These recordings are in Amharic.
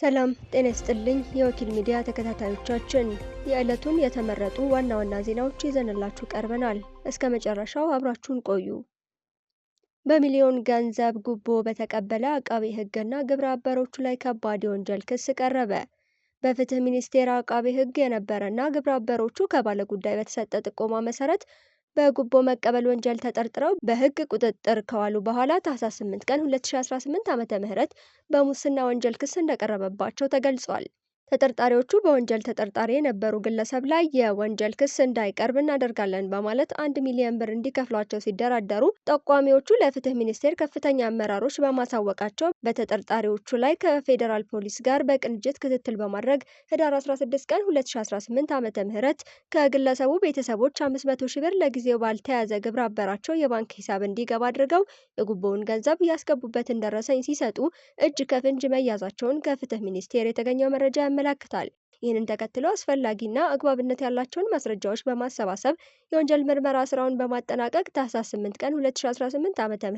ሰላም ጤና ይስጥልኝ የወኪል ሚዲያ ተከታታዮቻችን፣ የዕለቱን የተመረጡ ዋና ዋና ዜናዎች ይዘንላችሁ ቀርበናል። እስከ መጨረሻው አብራችሁን ቆዩ። በሚሊዮን ገንዘብ ጉቦ በተቀበለ አቃቤ ሕግና ግብረ አበሮቹ ላይ ከባድ የወንጀል ክስ ቀረበ። በፍትህ ሚኒስቴር አቃቤ ሕግ የነበረና ግብረ አበሮቹ ከባለጉዳይ በተሰጠ ጥቆማ መሰረት በጉቦ መቀበል ወንጀል ተጠርጥረው በሕግ ቁጥጥር ከዋሉ በኋላ ታህሳስ 8 ቀን 2018 ዓ.ም በሙስና ወንጀል ክስ እንደቀረበባቸው ተገልጿል። ተጠርጣሪዎቹ በወንጀል ተጠርጣሪ የነበሩ ግለሰብ ላይ የወንጀል ክስ እንዳይቀርብ እናደርጋለን በማለት 1 ሚሊዮን ብር እንዲከፍሏቸው ሲደራደሩ ጠቋሚዎቹ ለፍትህ ሚኒስቴር ከፍተኛ አመራሮች በማሳወቃቸው በተጠርጣሪዎቹ ላይ ከፌዴራል ፖሊስ ጋር በቅንጅት ክትትል በማድረግ ህዳር 16 ቀን 2018 ዓ.ም ከግለሰቡ ቤተሰቦች 500 ሺህ ብር ለጊዜው ባልተያዘ ግብረ አበራቸው የባንክ ሂሳብ እንዲገባ አድርገው የጉቦውን ገንዘብ ያስገቡበትን ደረሰኝ ሲሰጡ እጅ ከፍንጅ መያዛቸውን ከፍትህ ሚኒስቴር የተገኘው መረጃ ያመለክታል። ይህንን ተከትሎ አስፈላጊና አግባብነት ያላቸውን ማስረጃዎች በማሰባሰብ የወንጀል ምርመራ ስራውን በማጠናቀቅ ታህሳስ 8 ቀን 2018 ዓ.ም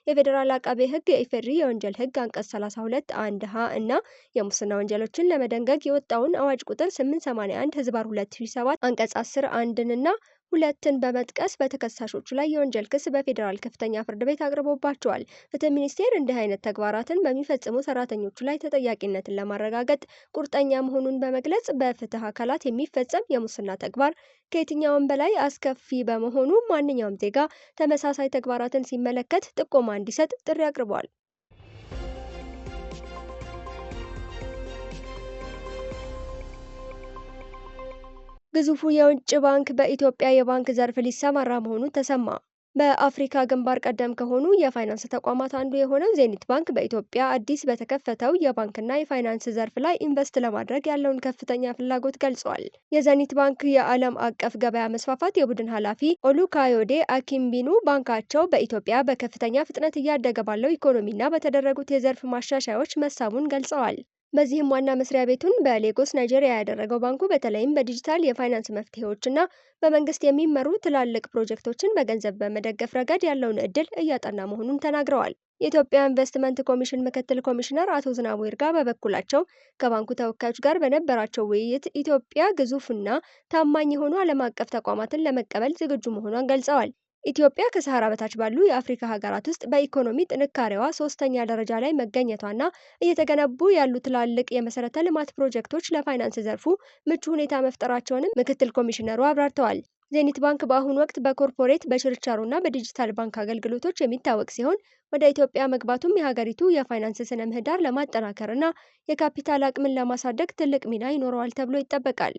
የፌዴራል አቃቤ ሕግ የኢፌዴሪ የወንጀል ሕግ አንቀጽ 32 1 ሀ እና የሙስና ወንጀሎችን ለመደንገግ የወጣውን አዋጅ ቁጥር 881/2007 አንቀጽ 10 1ንና 2ን በመጥቀስ በተከሳሾቹ ላይ የወንጀል ክስ በፌዴራል ከፍተኛ ፍርድ ቤት አቅርቦባቸዋል። ፍትህ ሚኒስቴር እንዲህ አይነት ተግባራትን በሚፈጽሙ ሰራተኞቹ ላይ ተጠያቂነትን ለማረጋገጥ ቁርጠኛ መሆኑን በመግለጽ በፍትህ አካላት የሚፈጸም የሙስና ተግባር ከየትኛውም በላይ አስከፊ በመሆኑ ማንኛውም ዜጋ ተመሳሳይ ተግባራትን ሲመለከት ጥቆማ እንዲሰጥ ጥሪ አቅርቧል። ግዙፉ የውጭ ባንክ በኢትዮጵያ የባንክ ዘርፍ ሊሰማራ መሆኑ ተሰማ። በአፍሪካ ግንባር ቀደም ከሆኑ የፋይናንስ ተቋማት አንዱ የሆነው ዜኒት ባንክ በኢትዮጵያ አዲስ በተከፈተው የባንክና የፋይናንስ ዘርፍ ላይ ኢንቨስት ለማድረግ ያለውን ከፍተኛ ፍላጎት ገልጿል። የዜኒት ባንክ የዓለም አቀፍ ገበያ መስፋፋት የቡድን ኃላፊ ኦሉካዮዴ አኪምቢኑ ባንካቸው በኢትዮጵያ በከፍተኛ ፍጥነት እያደገ ባለው ኢኮኖሚና በተደረጉት የዘርፍ ማሻሻያዎች መሳቡን ገልጸዋል። በዚህም ዋና መስሪያ ቤቱን በሌጎስ ናይጄሪያ ያደረገው ባንኩ በተለይም በዲጂታል የፋይናንስ መፍትሄዎችና በመንግስት የሚመሩ ትላልቅ ፕሮጀክቶችን በገንዘብ በመደገፍ ረገድ ያለውን እድል እያጠና መሆኑን ተናግረዋል። የኢትዮጵያ ኢንቨስትመንት ኮሚሽን ምክትል ኮሚሽነር አቶ ዝናቡ ይርጋ በበኩላቸው ከባንኩ ተወካዮች ጋር በነበራቸው ውይይት ኢትዮጵያ ግዙፍና ታማኝ የሆኑ ዓለም አቀፍ ተቋማትን ለመቀበል ዝግጁ መሆኗን ገልጸዋል። ኢትዮጵያ ከሰሃራ በታች ባሉ የአፍሪካ ሀገራት ውስጥ በኢኮኖሚ ጥንካሬዋ 3ኛ ደረጃ ላይ መገኘቷና እየተገነቡ ያሉ ትላልቅ የመሰረተ ልማት ፕሮጀክቶች ለፋይናንስ ዘርፉ ምቹ ሁኔታ መፍጠራቸውንም ምክትል ኮሚሽነሩ አብራርተዋል። ዜኒት ባንክ በአሁኑ ወቅት በኮርፖሬት በችርቻሮና በዲጂታል ባንክ አገልግሎቶች የሚታወቅ ሲሆን ወደ ኢትዮጵያ መግባቱም የሀገሪቱ የፋይናንስ ስነ ምህዳር ለማጠናከርና የካፒታል አቅምን ለማሳደግ ትልቅ ሚና ይኖረዋል ተብሎ ይጠበቃል።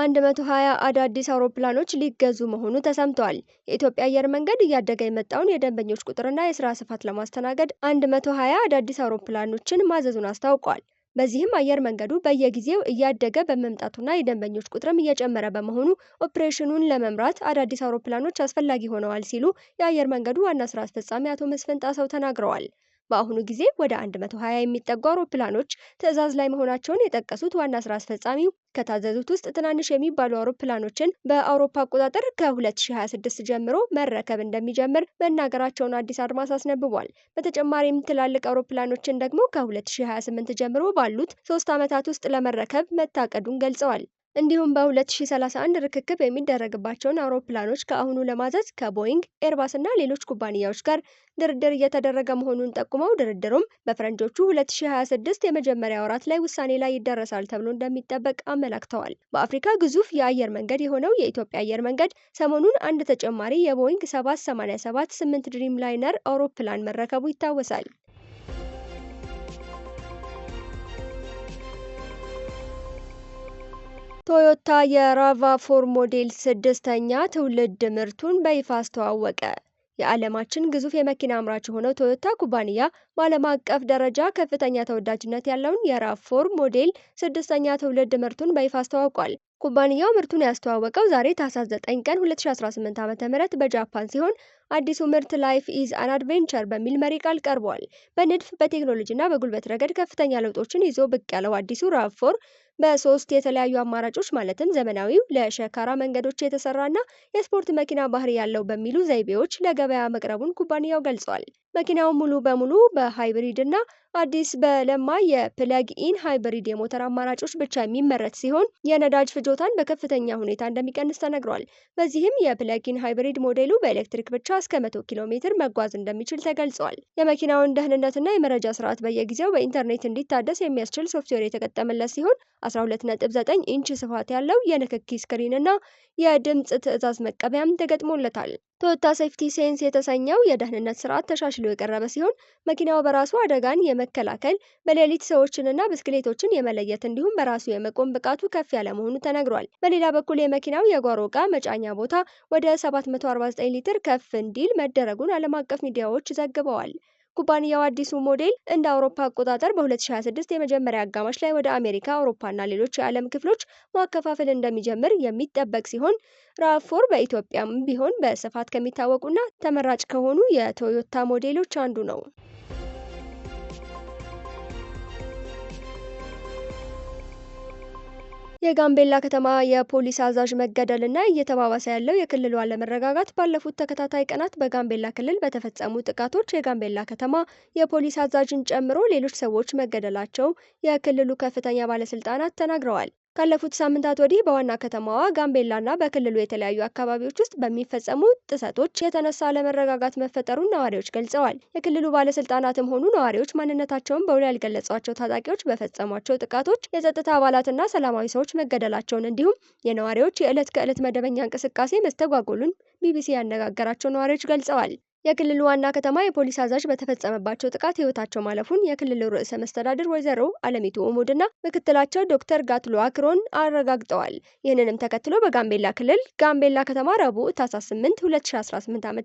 አንድ 120 አዳዲስ አውሮፕላኖች ሊገዙ መሆኑ ተሰምቷል። የኢትዮጵያ አየር መንገድ እያደገ የመጣውን የደንበኞች ቁጥርና የስራ ስፋት ለማስተናገድ 120 አዳዲስ አውሮፕላኖችን ማዘዙን አስታውቋል። በዚህም አየር መንገዱ በየጊዜው እያደገ በመምጣቱና የደንበኞች ቁጥርም እየጨመረ በመሆኑ ኦፕሬሽኑን ለመምራት አዳዲስ አውሮፕላኖች አስፈላጊ ሆነዋል ሲሉ የአየር መንገዱ ዋና ስራ አስፈጻሚ አቶ መስፍን ጣሰው ተናግረዋል። በአሁኑ ጊዜ ወደ 120 የሚጠጉ አውሮፕላኖች ትዕዛዝ ላይ መሆናቸውን የጠቀሱት ዋና ስራ አስፈጻሚው ከታዘዙት ውስጥ ትናንሽ የሚባሉ አውሮፕላኖችን በአውሮፓ አቆጣጠር ከ2026 ጀምሮ መረከብ እንደሚጀምር መናገራቸውን አዲስ አድማስ አስነብቧል። በተጨማሪም ትላልቅ አውሮፕላኖችን ደግሞ ከ2028 ጀምሮ ባሉት 3 ዓመታት ውስጥ ለመረከብ መታቀዱን ገልጸዋል። እንዲሁም በ2031 ርክክብ የሚደረግባቸውን አውሮፕላኖች ከአሁኑ ለማዘዝ ከቦይንግ፣ ኤርባስ እና ሌሎች ኩባንያዎች ጋር ድርድር እየተደረገ መሆኑን ጠቁመው ድርድሩም በፈረንጆቹ 2026 የመጀመሪያ ወራት ላይ ውሳኔ ላይ ይደረሳል ተብሎ እንደሚጠበቅ አመላክተዋል። በአፍሪካ ግዙፍ የአየር መንገድ የሆነው የኢትዮጵያ አየር መንገድ ሰሞኑን አንድ ተጨማሪ የቦይንግ 787-8 ድሪም ላይነር አውሮፕላን መረከቡ ይታወሳል። ቶዮታ የራቫ4 ሞዴል 6ኛ ትውልድ ምርቱን በይፋ አስተዋወቀ። የዓለማችን ግዙፍ የመኪና አምራች የሆነው ቶዮታ ኩባንያ በዓለም አቀፍ ደረጃ ከፍተኛ ተወዳጅነት ያለውን የራቭ4 ሞዴል 6ኛ ትውልድ ምርቱን በይፋ አስተዋውቋል። ኩባንያው ምርቱን ያስተዋወቀው ዛሬ ታህሳስ 9 ቀን 2018 ዓ.ም በጃፓን ሲሆን አዲሱ ምርት ላይፍ ኢዝ አን አድቬንቸር በሚል መሪ ቃል ቀርቧል። በንድፍ በቴክኖሎጂና በጉልበት ረገድ ከፍተኛ ለውጦችን ይዞ ብቅ ያለው አዲሱ ራቭ4 በሶስት የተለያዩ አማራጮች ማለትም ዘመናዊው፣ ለሸካራ መንገዶች የተሰራና የስፖርት መኪና ባህሪ ያለው በሚሉ ዘይቤዎች ለገበያ መቅረቡን ኩባንያው ገልጿል። መኪናው ሙሉ በሙሉ በሃይብሪድ እና አዲስ በለማ የፕለግ ኢን ሃይብሪድ የሞተር አማራጮች ብቻ የሚመረት ሲሆን የነዳጅ ፍጆታን በከፍተኛ ሁኔታ እንደሚቀንስ ተነግሯል። በዚህም የፕለግ ኢን ሃይብሪድ ሞዴሉ በኤሌክትሪክ ብቻ እስከ 100 ኪሎ ሜትር መጓዝ እንደሚችል ተገልጿል። የመኪናውን ደህንነትና የመረጃ ስርዓት በየጊዜው በኢንተርኔት እንዲታደስ የሚያስችል ሶፍትዌር የተገጠመለት ሲሆን 12.9 ኢንች ስፋት ያለው የንክኪ ስክሪን እና የድምፅ ትዕዛዝ መቀበያም ተገጥሞለታል። ቶዮታ ሴፍቲ ሴንስ የተሰኘው የደህንነት ስርዓት ተሻሽሎ የቀረበ ሲሆን መኪናው በራሱ አደጋን የመከላከል፣ በሌሊት ሰዎችንና ብስክሌቶችን የመለየት እንዲሁም በራሱ የመቆም ብቃቱ ከፍ ያለ መሆኑ ተነግሯል። በሌላ በኩል የመኪናው የጓሮ ዕቃ መጫኛ ቦታ ወደ 749 ሊትር ከፍ እንዲል መደረጉን ዓለም አቀፍ ሚዲያዎች ዘግበዋል። ኩባንያው አዲሱ ሞዴል እንደ አውሮፓ አቆጣጠር በ2026 የመጀመሪያ አጋማሽ ላይ ወደ አሜሪካ፣ አውሮፓና ሌሎች የዓለም ክፍሎች ማከፋፈል እንደሚጀምር የሚጠበቅ ሲሆን ራቭ4 በኢትዮጵያም ቢሆን በስፋት ከሚታወቁና ተመራጭ ከሆኑ የቶዮታ ሞዴሎች አንዱ ነው። የጋምቤላ ከተማ የፖሊስ አዛዥ መገደልና እየተባባሰ ያለው የክልሉ አለመረጋጋት ባለፉት ተከታታይ ቀናት በጋምቤላ ክልል በተፈጸሙ ጥቃቶች የጋምቤላ ከተማ የፖሊስ አዛዥን ጨምሮ ሌሎች ሰዎች መገደላቸው የክልሉ ከፍተኛ ባለስልጣናት ተናግረዋል። ካለፉት ሳምንታት ወዲህ በዋና ከተማዋ ጋምቤላና በክልሉ የተለያዩ አካባቢዎች ውስጥ በሚፈጸሙ ጥሰቶች የተነሳ አለመረጋጋት መፈጠሩን ነዋሪዎች ገልጸዋል። የክልሉ ባለስልጣናትም ሆኑ ነዋሪዎች ማንነታቸውን በውል ያልገለጿቸው ታጣቂዎች በፈጸሟቸው ጥቃቶች የጸጥታ አባላትና ሰላማዊ ሰዎች መገደላቸውን እንዲሁም የነዋሪዎች የዕለት ከዕለት መደበኛ እንቅስቃሴ መስተጓጎሉን ቢቢሲ ያነጋገራቸው ነዋሪዎች ገልጸዋል። የክልሉ ዋና ከተማ የፖሊስ አዛዥ በተፈጸመባቸው ጥቃት ሕይወታቸው ማለፉን የክልሉ ርዕሰ መስተዳድር ወይዘሮ አለሚቱ ኦሞድና ምክትላቸው ዶክተር ጋትሎ አክሮን አረጋግጠዋል። ይህንንም ተከትሎ በጋምቤላ ክልል ጋምቤላ ከተማ ረቡዕ ታኅሳስ 8 2018 ዓ.ም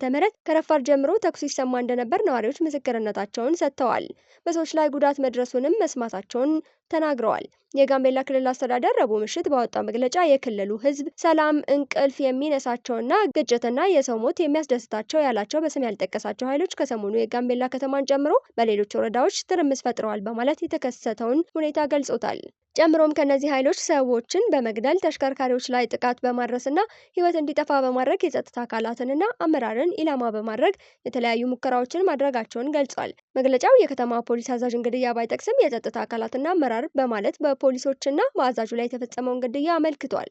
ከረፋድ ጀምሮ ተኩስ ይሰማ እንደነበር ነዋሪዎች ምስክርነታቸውን ሰጥተዋል። በሰዎች ላይ ጉዳት መድረሱንም መስማታቸውን ተናግረዋል። የጋምቤላ ክልል አስተዳደር ረቡዕ ምሽት ባወጣው መግለጫ የክልሉ ሕዝብ ሰላም እንቅልፍ የሚነሳቸውና ግጭትና የሰው ሞት የሚያስደስታቸው ያላቸው በስም ያልጠቀሳቸው ኃይሎች ከሰሞኑ የጋምቤላ ከተማን ጨምሮ በሌሎች ወረዳዎች ትርምስ ፈጥረዋል በማለት የተከሰተውን ሁኔታ ገልጾታል። ጨምሮም ከነዚህ ኃይሎች ሰዎችን በመግደል ተሽከርካሪዎች ላይ ጥቃት በማድረስና ሕይወት እንዲጠፋ በማድረግ የጸጥታ አካላትንና አመራርን ኢላማ በማድረግ የተለያዩ ሙከራዎችን ማድረጋቸውን ገልጿል። መግለጫው የከተማ ፖሊስ አዛዥን ግድያ ባይጠቅስም የጸጥታ አካላትና አመራር በማለት በፖሊሶችና በአዛዡ ላይ የተፈጸመውን ግድያ አመልክቷል።